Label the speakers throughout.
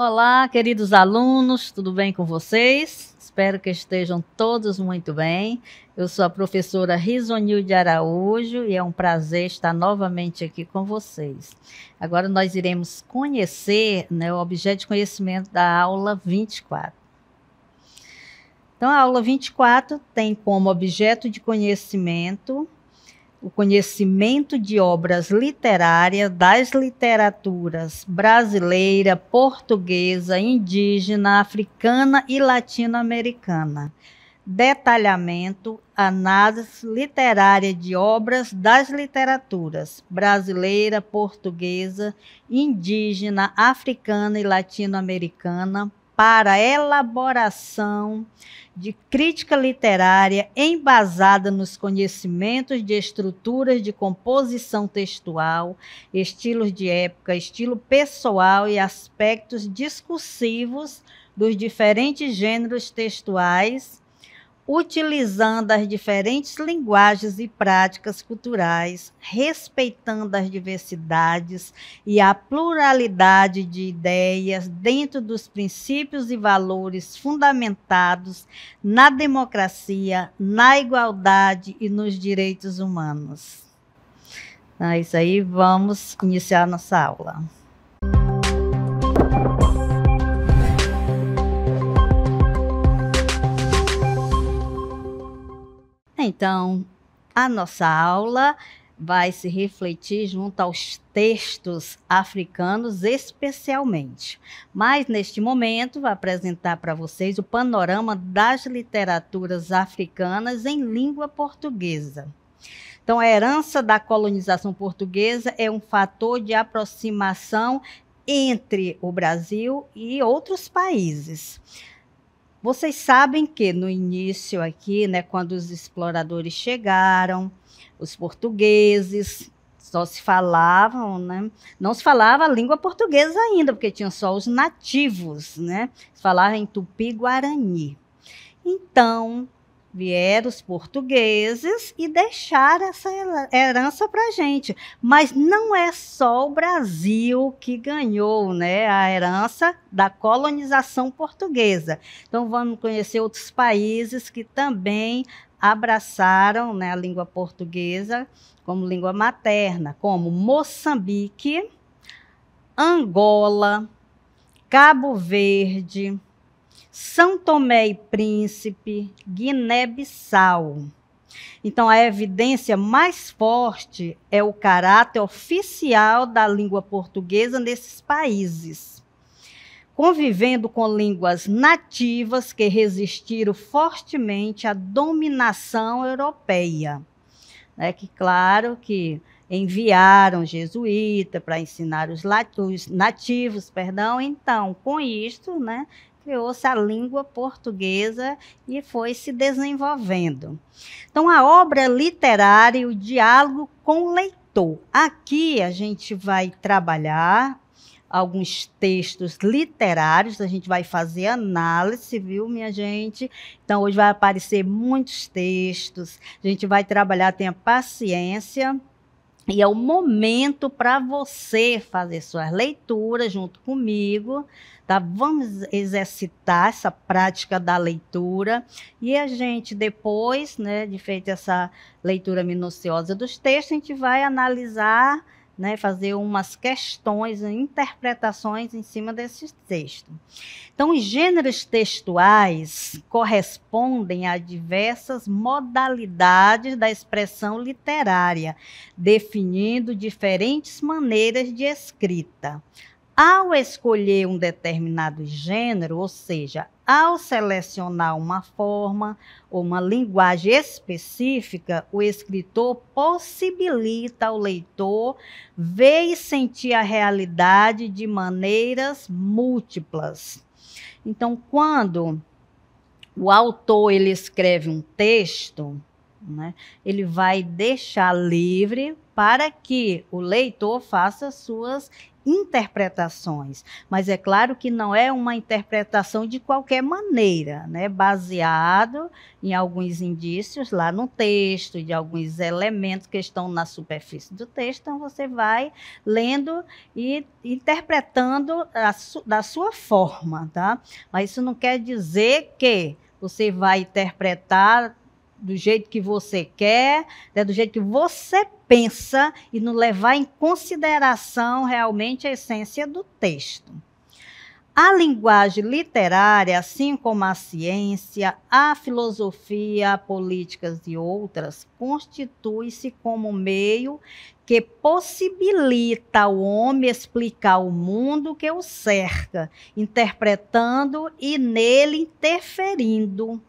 Speaker 1: Olá, queridos alunos, tudo bem com vocês? Espero que estejam todos muito bem. Eu sou a professora Risonilde Araújo e é um prazer estar novamente aqui com vocês. Agora nós iremos conhecer, o objeto de conhecimento da aula 24. Então, a aula 24 tem como objeto de conhecimento o conhecimento de obras literárias das literaturas brasileira, portuguesa, indígena, africana e latino-americana. Detalhamento, análise literária de obras das literaturas brasileira, portuguesa, indígena, africana e latino-americana para elaboração de crítica literária embasada nos conhecimentos de estruturas de composição textual, estilos de época, estilo pessoal e aspectos discursivos dos diferentes gêneros textuais, utilizando as diferentes linguagens e práticas culturais, respeitando as diversidades e a pluralidade de ideias dentro dos princípios e valores fundamentados na democracia, na igualdade e nos direitos humanos. É isso aí, vamos iniciar nossa aula. Então, a nossa aula vai se refletir junto aos textos africanos especialmente. Mas, neste momento, vou apresentar para vocês o panorama das literaturas africanas em língua portuguesa. Então, a herança da colonização portuguesa é um fator de aproximação entre o Brasil e outros países. Vocês sabem que no início aqui, quando os exploradores chegaram, os portugueses só se falavam, não se falava a língua portuguesa ainda, porque tinham só os nativos, se falava em tupi-guarani. Então, vieram os portugueses e deixaram essa herança para a gente. Mas não é só o Brasil que ganhou, a herança da colonização portuguesa. Então, vamos conhecer outros países que também abraçaram, a língua portuguesa como língua materna, como Moçambique, Angola, Cabo Verde, São Tomé e Príncipe, Guiné-Bissau. Então, a evidência mais forte é o caráter oficial da língua portuguesa nesses países, convivendo com línguas nativas que resistiram fortemente à dominação europeia. Que, claro, que enviaram jesuítas para ensinar os nativos, então, com isto, criou-se a língua portuguesa e foi se desenvolvendo. Então, a obra literária e o diálogo com o leitor. Aqui a gente vai trabalhar alguns textos literários, a gente vai fazer análise, viu, minha gente? Então, hoje vai aparecer muitos textos, a gente vai trabalhar, tenha paciência. E é o momento para você fazer suas leituras junto comigo, tá? Vamos exercitar essa prática da leitura e a gente depois, de feita essa leitura minuciosa dos textos, a gente vai analisar, fazer umas questões, interpretações em cima desses textos. Então, os gêneros textuais correspondem a diversas modalidades da expressão literária, definindo diferentes maneiras de escrita. Ao escolher um determinado gênero, ou seja, ao selecionar uma forma ou uma linguagem específica, o escritor possibilita ao leitor ver e sentir a realidade de maneiras múltiplas. Então, quando o autor ele escreve um texto, ele vai deixar livre para que o leitor faça suas interpretações, mas é claro que não é uma interpretação de qualquer maneira, né? Baseado em alguns indícios lá no texto, de alguns elementos que estão na superfície do texto, então você vai lendo e interpretando da sua forma, tá? Mas isso não quer dizer que você vai interpretar do jeito que você quer, né, do jeito que você pensa e não levar em consideração realmente a essência do texto. A linguagem literária, assim como a ciência, a filosofia, a políticas e outras, constitui-se como meio que possibilita ao homem explicar o mundo que o cerca, interpretando e nele interferindo.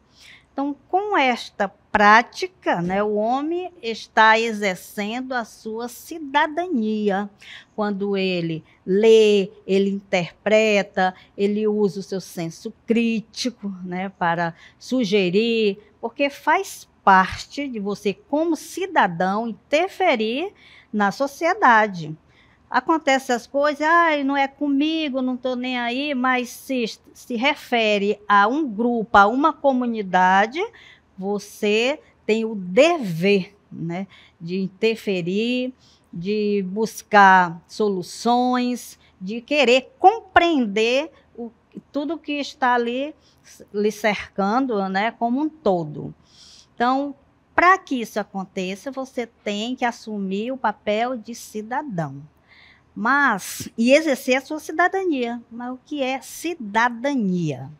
Speaker 1: Então, com esta prática, né, o homem está exercendo a sua cidadania. Quando ele lê, ele interpreta, ele usa o seu senso crítico, né, para sugerir, porque faz parte de você, como cidadão, interferir na sociedade. Acontecem as coisas, não é comigo, não estou nem aí, mas se refere a um grupo, a uma comunidade, você tem o dever, né, de interferir, de buscar soluções, de querer compreender tudo que está ali lhe cercando, né, como um todo. Então, para que isso aconteça, você tem que assumir o papel de cidadão. E exercer a sua cidadania. Mas o que é cidadania?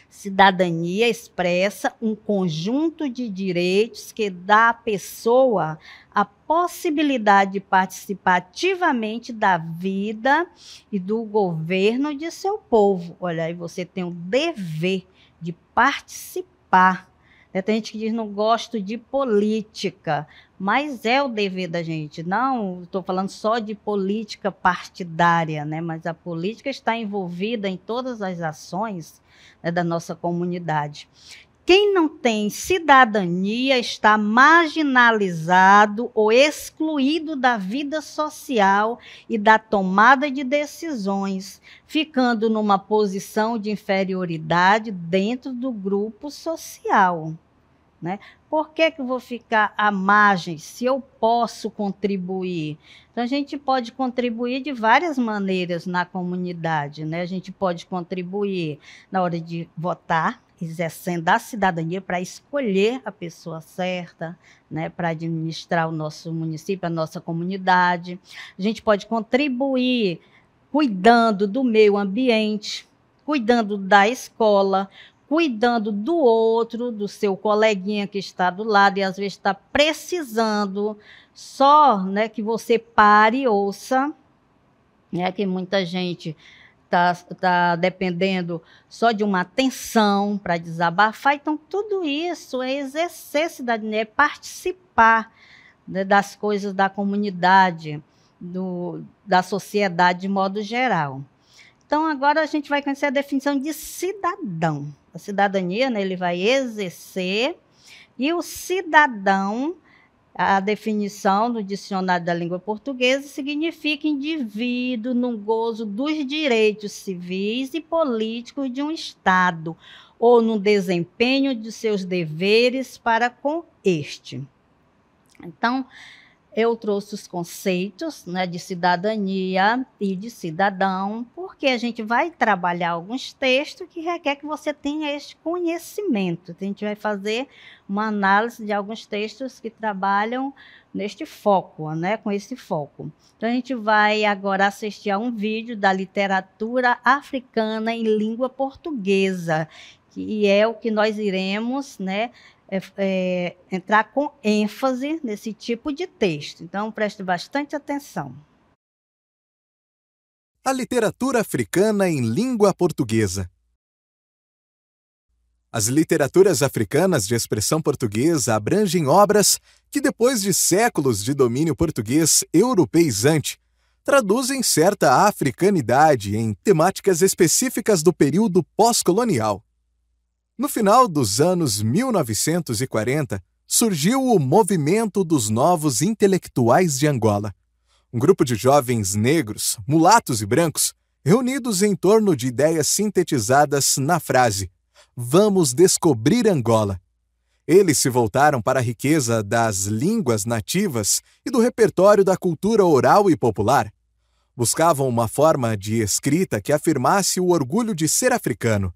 Speaker 1: Cidadania expressa um conjunto de direitos que dá à pessoa a possibilidade de participar ativamente da vida e do governo de seu povo. Olha, aí você tem o dever de participar. Tem gente que diz, não gosto de política, mas é o dever da gente. Não estou falando só de política partidária, né? Mas a política está envolvida em todas as ações, né, da nossa comunidade. Quem não tem cidadania está marginalizado ou excluído da vida social e da tomada de decisões, ficando numa posição de inferioridade dentro do grupo social. Né? Por que eu vou ficar à margem se eu posso contribuir? Então, a gente pode contribuir de várias maneiras na comunidade. Né? A gente pode contribuir na hora de votar, exercendo a cidadania para escolher a pessoa certa, né? Para administrar o nosso município, a nossa comunidade. A gente pode contribuir cuidando do meio ambiente, cuidando da escola, cuidando do outro, do seu coleguinha que está do lado e às vezes está precisando só, né, que você pare e ouça, né, que muita gente está dependendo só de uma atenção para desabafar. Então, tudo isso é exercer cidadania, é participar, né, das coisas da comunidade, da sociedade de modo geral. Então, agora a gente vai conhecer a definição de cidadão. A cidadania, né, ele vai exercer, e o cidadão, a definição do dicionário da língua portuguesa, significa indivíduo no gozo dos direitos civis e políticos de um Estado, ou no desempenho de seus deveres para com este. Então, eu trouxe os conceitos, né, de cidadania e de cidadão, porque a gente vai trabalhar alguns textos que requer que você tenha este conhecimento. A gente vai fazer uma análise de alguns textos que trabalham neste foco, né, com esse foco. Então, a gente vai agora assistir a um vídeo da literatura africana em língua portuguesa, que é o que nós iremos, né, entrar com ênfase nesse tipo de texto. Então, preste bastante atenção.
Speaker 2: A literatura africana em língua portuguesa. As literaturas africanas de expressão portuguesa abrangem obras que, depois de séculos de domínio português europeizante, traduzem certa africanidade em temáticas específicas do período pós-colonial. No final dos anos 1940, surgiu o Movimento dos Novos Intelectuais de Angola, Um grupo de jovens negros, mulatos e brancos, reunidos em torno de ideias sintetizadas na frase "Vamos descobrir Angola". Eles se voltaram para a riqueza das línguas nativas e do repertório da cultura oral e popular. Buscavam uma forma de escrita que afirmasse o orgulho de ser africano.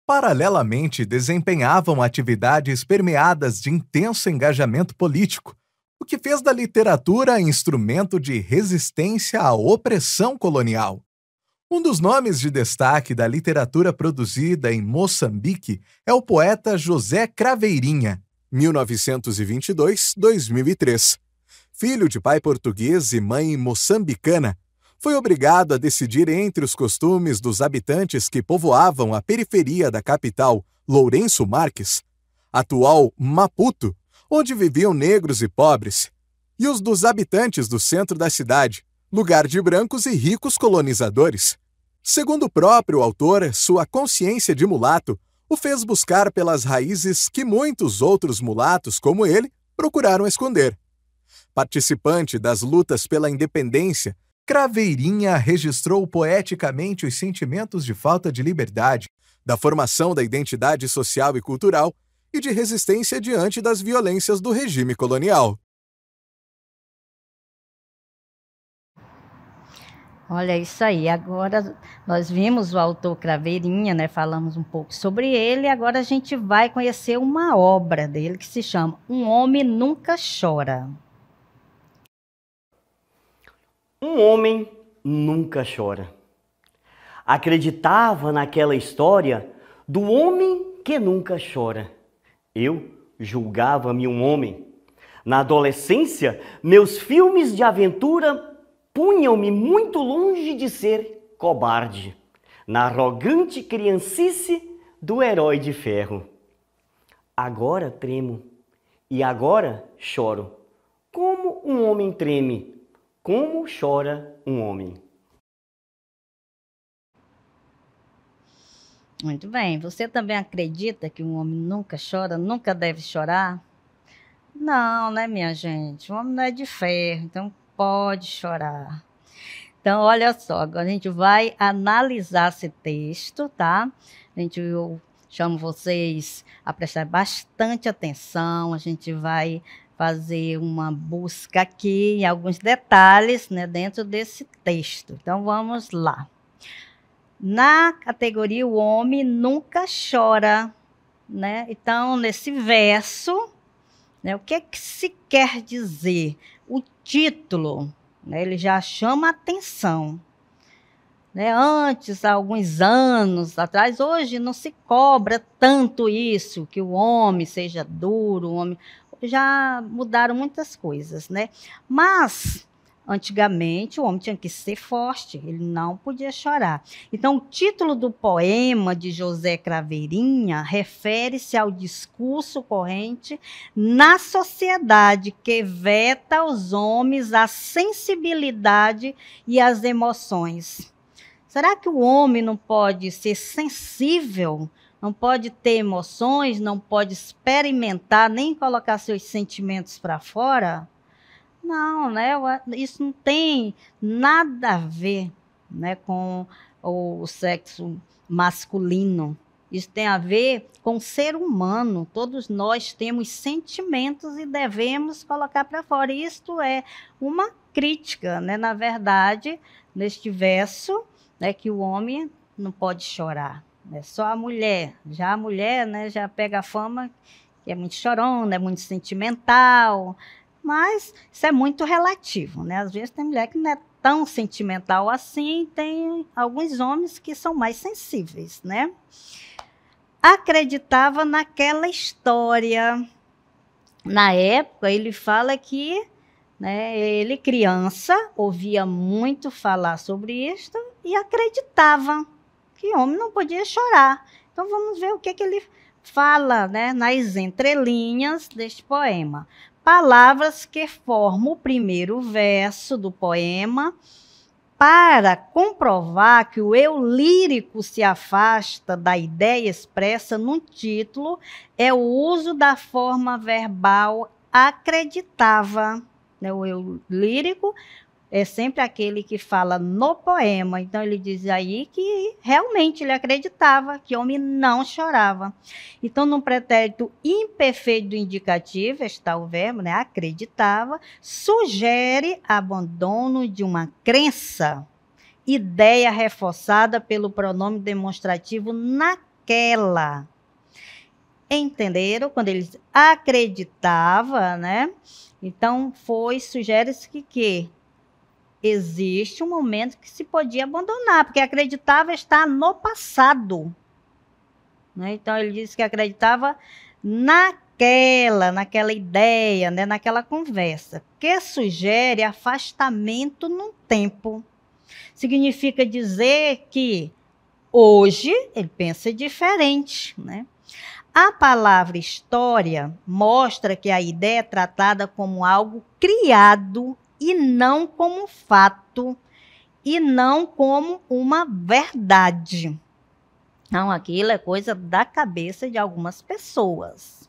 Speaker 2: Paralelamente, desempenhavam atividades permeadas de intenso engajamento político, o que fez da literatura instrumento de resistência à opressão colonial. Um dos nomes de destaque da literatura produzida em Moçambique é o poeta José Craveirinha, 1922-2003. Filho de pai português e mãe moçambicana, foi obrigado a decidir entre os costumes dos habitantes que povoavam a periferia da capital, Lourenço Marques, atual Maputo, onde viviam negros e pobres, e os dos habitantes do centro da cidade, lugar de brancos e ricos colonizadores. Segundo o próprio autor, sua consciência de mulato o fez buscar pelas raízes que muitos outros mulatos, como ele, procuraram esconder. Participante das lutas pela independência, Craveirinha registrou poeticamente os sentimentos de falta de liberdade, da formação da identidade social e cultural e de resistência diante das violências do regime colonial.
Speaker 1: Olha isso aí, agora nós vimos o autor Craveirinha, né? Falamos um pouco sobre ele, agora a gente vai conhecer uma obra dele que se chama Um Homem Nunca Chora.
Speaker 3: Um homem nunca chora. Acreditava naquela história do homem que nunca chora. Eu julgava-me um homem. Na adolescência, meus filmes de aventura punham-me muito longe de ser cobarde, na arrogante criancice do herói de ferro. Agora tremo e agora choro. Como um homem treme, como chora um homem.
Speaker 1: Muito bem, você também acredita que um homem nunca chora, nunca deve chorar? Não, né, minha gente? O homem não é de ferro, então pode chorar. Então, olha só, agora a gente vai analisar esse texto, tá? Eu chamo vocês a prestar bastante atenção, a gente vai fazer uma busca aqui em alguns detalhes, né, dentro desse texto. Então, vamos lá. Na categoria O Homem Nunca Chora, né? Então, nesse verso, né, o que é que se quer dizer? O título, né, ele já chama atenção. Né? Antes, há alguns anos atrás, hoje não se cobra tanto isso, que o homem seja duro, o homem... Já mudaram muitas coisas, né? Mas, antigamente, o homem tinha que ser forte, ele não podia chorar. Então, o título do poema de José Craveirinha refere-se ao discurso corrente na sociedade que veta aos homens a sensibilidade e as emoções. Será que o homem não pode ser sensível? Não pode ter emoções, não pode experimentar, nem colocar seus sentimentos para fora? Não, né? Isso não tem nada a ver, né, com o sexo masculino. Isso tem a ver com o ser humano. Todos nós temos sentimentos e devemos colocar para fora. Isto é uma crítica, né? Na verdade, neste verso, né, que o homem não pode chorar. É só a mulher. Já a mulher, né, já pega a fama que é muito chorona, é muito sentimental. Mas isso é muito relativo, né? Às vezes tem mulher que não é tão sentimental assim, tem alguns homens que são mais sensíveis, né? Acreditava naquela história. Na época, ele fala que, né, ele, criança, ouvia muito falar sobre isto e acreditava que homem não podia chorar. Então, vamos ver o que ele fala, né, nas entrelinhas deste poema. Palavras que formam o primeiro verso do poema para comprovar que o eu lírico se afasta da ideia expressa no título é o uso da forma verbal acreditava. Né? O eu lírico é sempre aquele que fala no poema. Então ele diz aí que realmente ele acreditava que o homem não chorava. Então, no pretérito imperfeito do indicativo está o verbo, né? Acreditava, sugere abandono de uma crença, ideia reforçada pelo pronome demonstrativo naquela. Entenderam? Quando eles acreditava, né? Então, sugere-se que existe um momento que se podia abandonar, porque acreditava estar no passado. Né? Então, ele disse que acreditava naquela ideia, né? Naquela conversa, que sugere afastamento no tempo. Significa dizer que hoje ele pensa diferente, né? A palavra história mostra que a ideia é tratada como algo criado e não como fato, e não como uma verdade. Então, aquilo é coisa da cabeça de algumas pessoas.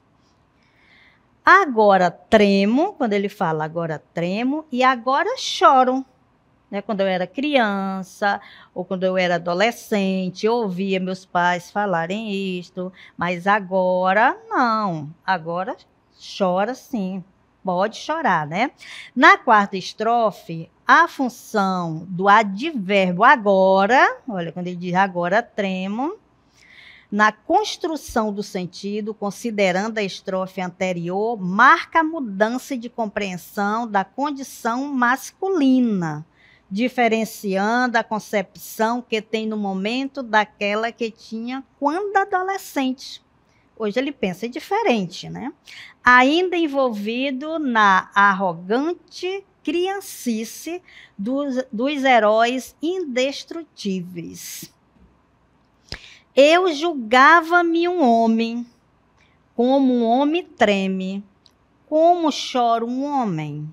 Speaker 1: Agora tremo, quando ele fala agora tremo, e agora choro. Né, quando eu era criança, ou quando eu era adolescente, eu ouvia meus pais falarem isto, mas agora não, agora chora sim, pode chorar, né? Na quarta estrofe, a função do advérbio agora, olha, quando ele diz agora tremo, na construção do sentido, considerando a estrofe anterior, marca a mudança de compreensão da condição masculina, diferenciando a concepção que tem no momento daquela que tinha quando adolescente. Hoje ele pensa diferente, né? Ainda envolvido na arrogante criancice dos heróis indestrutíveis. Eu julgava-me um homem, como um homem treme, como chora um homem.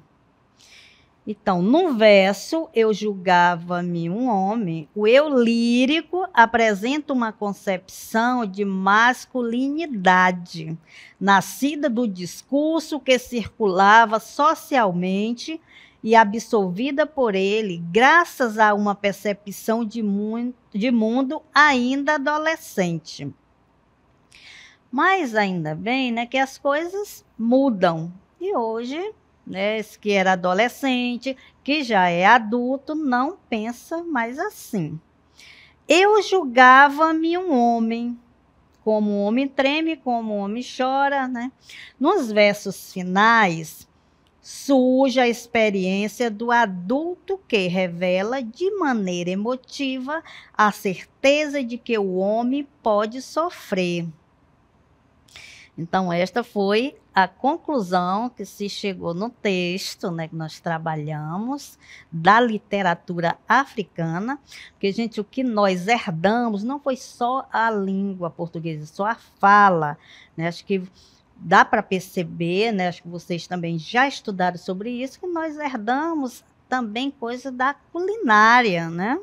Speaker 1: Então, no verso, eu julgava-me um homem, o eu lírico apresenta uma concepção de masculinidade, nascida do discurso que circulava socialmente e absorvida por ele, graças a uma percepção de mundo ainda adolescente. Mas ainda bem, né, que as coisas mudam. E hoje, né, esse que era adolescente, que já é adulto, não pensa mais assim. Eu julgava-me um homem, como um homem treme, como um homem chora, né? Nos versos finais, surge a experiência do adulto que revela de maneira emotiva a certeza de que o homem pode sofrer. Então, esta foi a conclusão que se chegou no texto, né, que nós trabalhamos, da literatura africana, porque, gente, o que nós herdamos não foi só a língua portuguesa, só a fala, né? Acho que dá para perceber, né, acho que vocês também já estudaram sobre isso, que nós herdamos também coisa da culinária, né?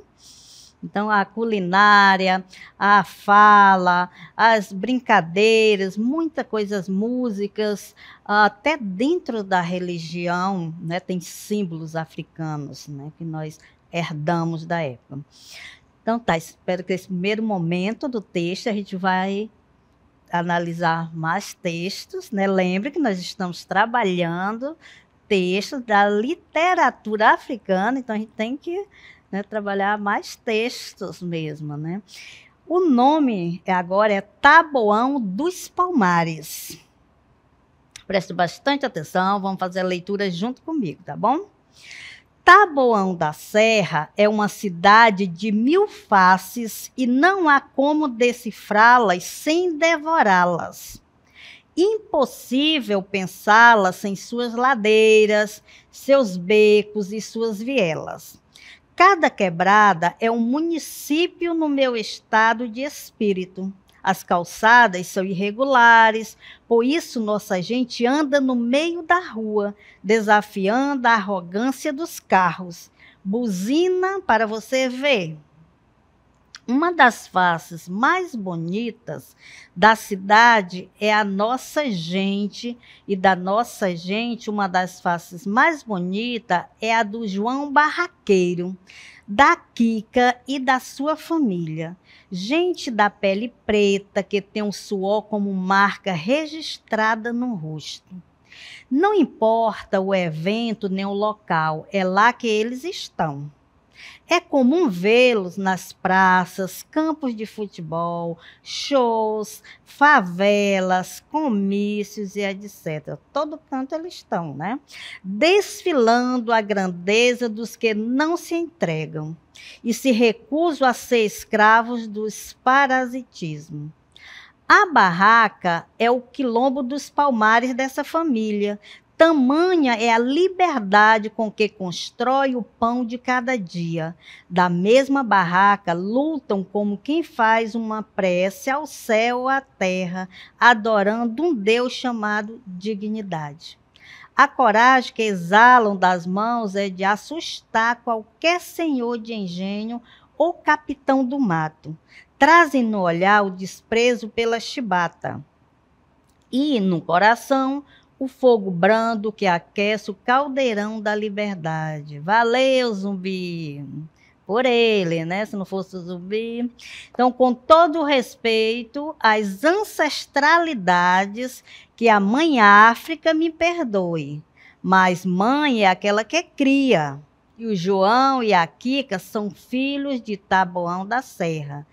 Speaker 1: Então, a culinária, a fala, as brincadeiras, muita coisa, as músicas, até dentro da religião, né, tem símbolos africanos, né, que nós herdamos da época. Então, tá, espero que nesse primeiro momento do texto a gente vai analisar mais textos, né? Lembre que nós estamos trabalhando textos da literatura africana, então a gente tem que, né, trabalhar mais textos mesmo, né? O nome agora é Taboão dos Palmares. Preste bastante atenção, vamos fazer a leitura junto comigo, tá bom? Taboão da Serra é uma cidade de 1000 faces e não há como decifrá-las sem devorá-las. Impossível pensá-las sem suas ladeiras, seus becos e suas vielas. Cada quebrada é um município no meu estado de espírito. As calçadas são irregulares, por isso nossa gente anda no meio da rua, desafiando a arrogância dos carros. Buzina para você ver. Uma das faces mais bonitas da cidade é a nossa gente, e da nossa gente, uma das faces mais bonitas é a do João Barraqueiro, da Kika e da sua família. Gente da pele preta que tem o suor como marca registrada no rosto. Não importa o evento nem o local, é lá que eles estão. É comum vê-los nas praças, campos de futebol, shows, favelas, comícios e etc. Todo canto eles estão, né? Desfilando a grandeza dos que não se entregam e se recusam a ser escravos dos parasitismos. A barraca é o quilombo dos palmares dessa família. Tamanha é a liberdade com que constrói o pão de cada dia. Da mesma barraca, lutam como quem faz uma prece ao céu ou à terra, adorando um Deus chamado dignidade. A coragem que exalam das mãos é de assustar qualquer senhor de engenho ou capitão do mato. Trazem no olhar o desprezo pela chibata. E no coração, o fogo brando que aquece o caldeirão da liberdade. Valeu, Zumbi! Por ele, né? Se não fosse o Zumbi. Então, com todo o respeito às ancestralidades, que a mãe África me perdoe. Mas mãe é aquela que cria. E o João e a Kika são filhos de Taboão da Serra.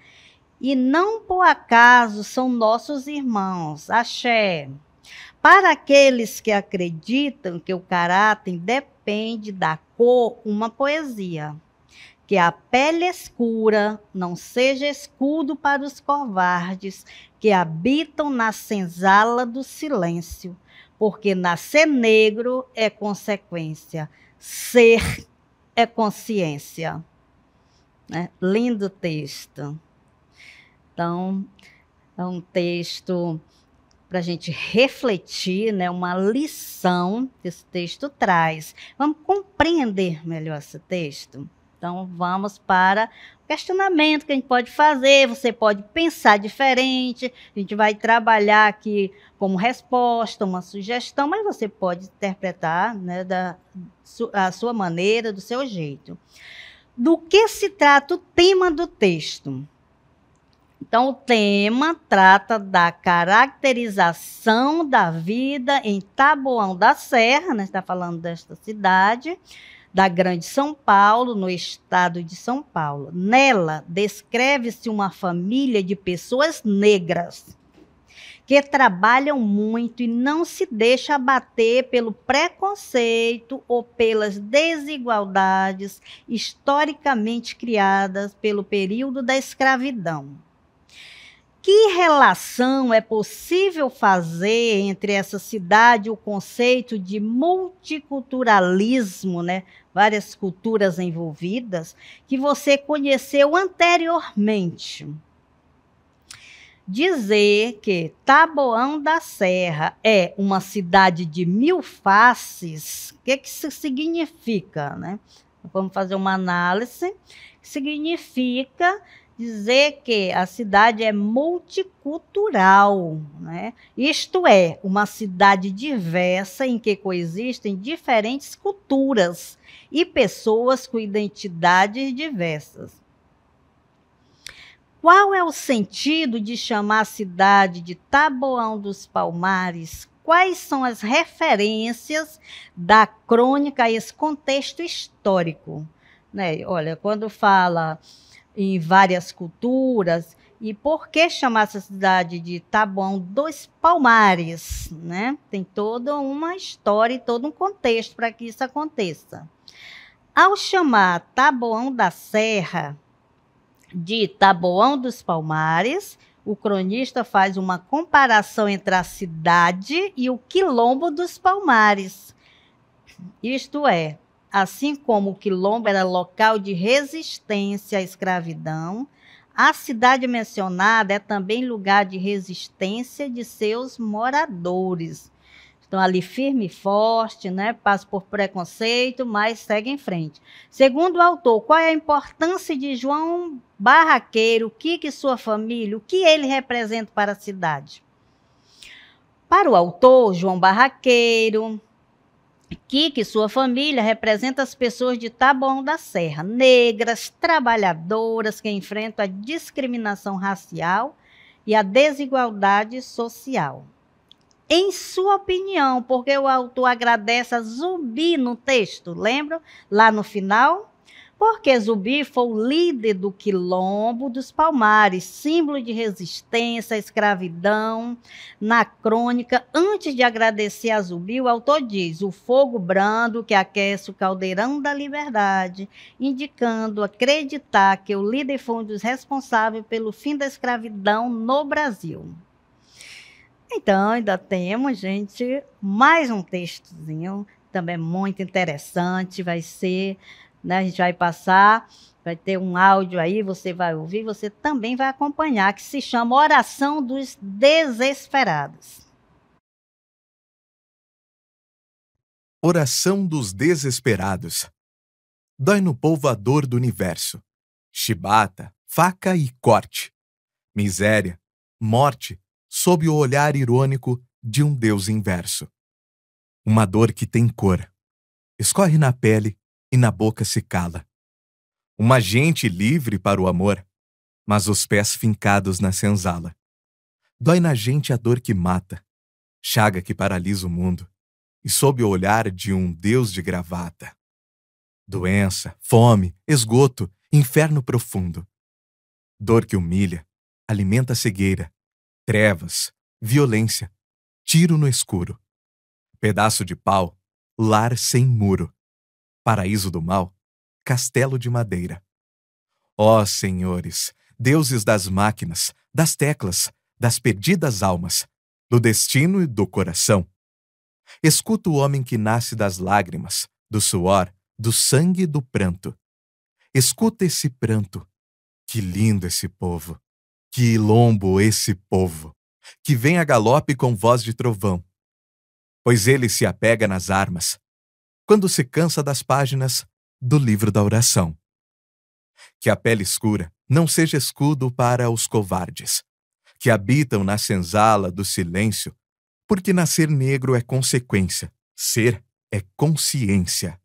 Speaker 1: E não por acaso são nossos irmãos. Axé. Para aqueles que acreditam que o caráter depende da cor, uma poesia. Que a pele escura não seja escudo para os covardes que habitam na senzala do silêncio, porque nascer negro é consequência, ser é consciência. Né? Lindo texto. Então, é um texto para a gente refletir, né? Uma lição que esse texto traz. Vamos compreender melhor esse texto? Então, vamos para o questionamento que a gente pode fazer. Você pode pensar diferente, a gente vai trabalhar aqui como resposta, uma sugestão, mas você pode interpretar, né, a sua maneira, do seu jeito. Do que se trata o tema do texto? Então, o tema trata da caracterização da vida em Taboão da Serra, né? Está falando desta cidade, da Grande São Paulo, no estado de São Paulo. Nela, descreve-se uma família de pessoas negras que trabalham muito e não se deixam abater pelo preconceito ou pelas desigualdades historicamente criadas pelo período da escravidão. Que relação é possível fazer entre essa cidade e o conceito de multiculturalismo, né? Várias culturas envolvidas, que você conheceu anteriormente? Dizer que Taboão da Serra é uma cidade de 1000 faces, o que isso significa, né? Vamos fazer uma análise. Significa dizer que a cidade é multicultural, né? Isto é, uma cidade diversa em que coexistem diferentes culturas e pessoas com identidades diversas. Qual é o sentido de chamar a cidade de Taboão dos Palmares? Quais são as referências da crônica a esse contexto histórico? Né? Olha, quando fala em várias culturas, e por que chamar essa cidade de Taboão dos Palmares? Né? Tem toda uma história e todo um contexto para que isso aconteça. Ao chamar Taboão da Serra de Taboão dos Palmares, o cronista faz uma comparação entre a cidade e o quilombo dos Palmares. Isto é, assim como o quilombo era local de resistência à escravidão, a cidade mencionada é também lugar de resistência de seus moradores. Então, ali firme e forte, né? Passa por preconceito, mas segue em frente. Segundo o autor, qual é a importância de João Barraqueiro, o que sua família, o que ele representa para a cidade? Para o autor, João Barraqueiro, que sua família representa as pessoas de Taboão da Serra, negras, trabalhadoras que enfrentam a discriminação racial e a desigualdade social. Em sua opinião, porque o autor agradece a Zumbi no texto, lembra? Lá no final? Porque Zumbi foi o líder do Quilombo dos Palmares, símbolo de resistência à escravidão. Na crônica, antes de agradecer a Zumbi, o autor diz: o fogo brando que aquece o caldeirão da liberdade, indicando acreditar que o líder foi um dos responsáveis pelo fim da escravidão no Brasil. Então, ainda temos, gente, mais um textozinho, também muito interessante, vai ser, né, a gente vai passar, vai ter um áudio aí, você vai ouvir, você também vai acompanhar, que se chama Oração dos Desesperados.
Speaker 2: Oração dos Desesperados. Dói no povo a dor do universo. Chibata, faca e corte. Miséria, morte, sob o olhar irônico de um Deus inverso. Uma dor que tem cor. Escorre na pele e na boca se cala. Uma gente livre para o amor, mas os pés fincados na senzala. Dói na gente a dor que mata, chaga que paralisa o mundo, e sob o olhar de um Deus de gravata. Doença, fome, esgoto, inferno profundo. Dor que humilha, alimenta a cegueira, trevas, violência, tiro no escuro. Pedaço de pau, lar sem muro. Paraíso do mal, castelo de madeira. Ó senhores, deuses das máquinas, das teclas, das perdidas almas, do destino e do coração. Escuta o homem que nasce das lágrimas, do suor, do sangue e do pranto. Escuta esse pranto. Que lindo esse povo. Que lombo esse povo, que vem a galope com voz de trovão. Pois ele se apega nas armas, quando se cansa das páginas do livro da oração. Que a pele escura não seja escudo para os covardes, que habitam na senzala do silêncio, porque nascer negro é consequência, ser é consciência.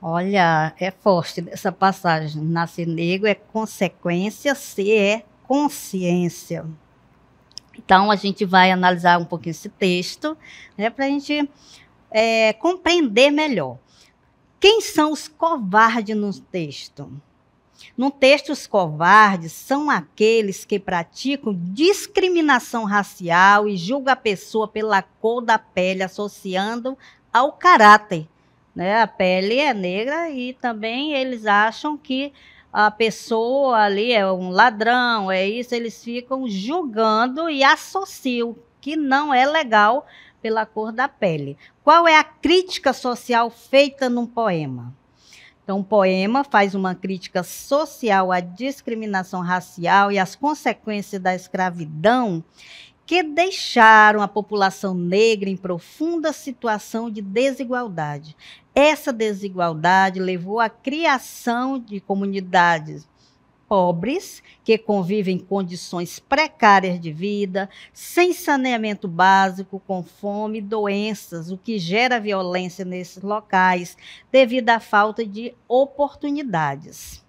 Speaker 1: Olha, é forte essa passagem. Nascer negro é consequência, ser é consciência. Então, a gente vai analisar um pouquinho esse texto, né, para a gente compreender melhor. Quem são os covardes no texto? No texto, os covardes são aqueles que praticam discriminação racial e julgam a pessoa pela cor da pele, associando ao caráter. Né? A pele é negra e também eles acham que a pessoa ali é um ladrão, é isso, eles ficam julgando e associam que não é legal pela cor da pele. Qual é a crítica social feita num poema? Então, o poema faz uma crítica social à discriminação racial e às consequências da escravidão que deixaram a população negra em profunda situação de desigualdade. Essa desigualdade levou à criação de comunidades pobres, que convivem em condições precárias de vida, sem saneamento básico, com fome e doenças, o que gera violência nesses locais, devido à falta de oportunidades.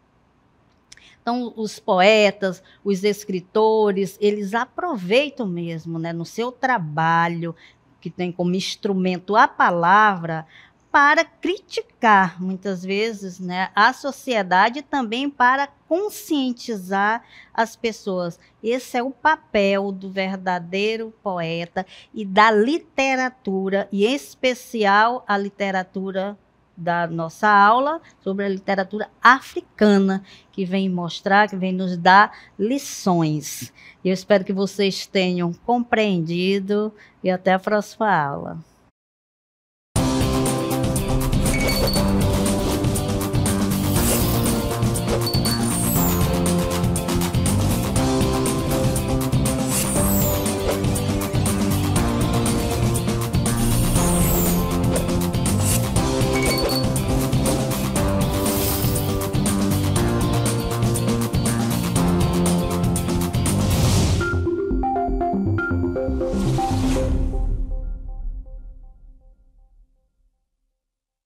Speaker 1: Então, os poetas, os escritores, eles aproveitam mesmo, né, no seu trabalho, que tem como instrumento a palavra, para criticar, muitas vezes, né, a sociedade e também para conscientizar as pessoas. Esse é o papel do verdadeiro poeta e da literatura, e em especial a literatura da nossa aula sobre a literatura africana, que vem mostrar, que vem nos dar lições. Eu espero que vocês tenham compreendido e até a próxima aula.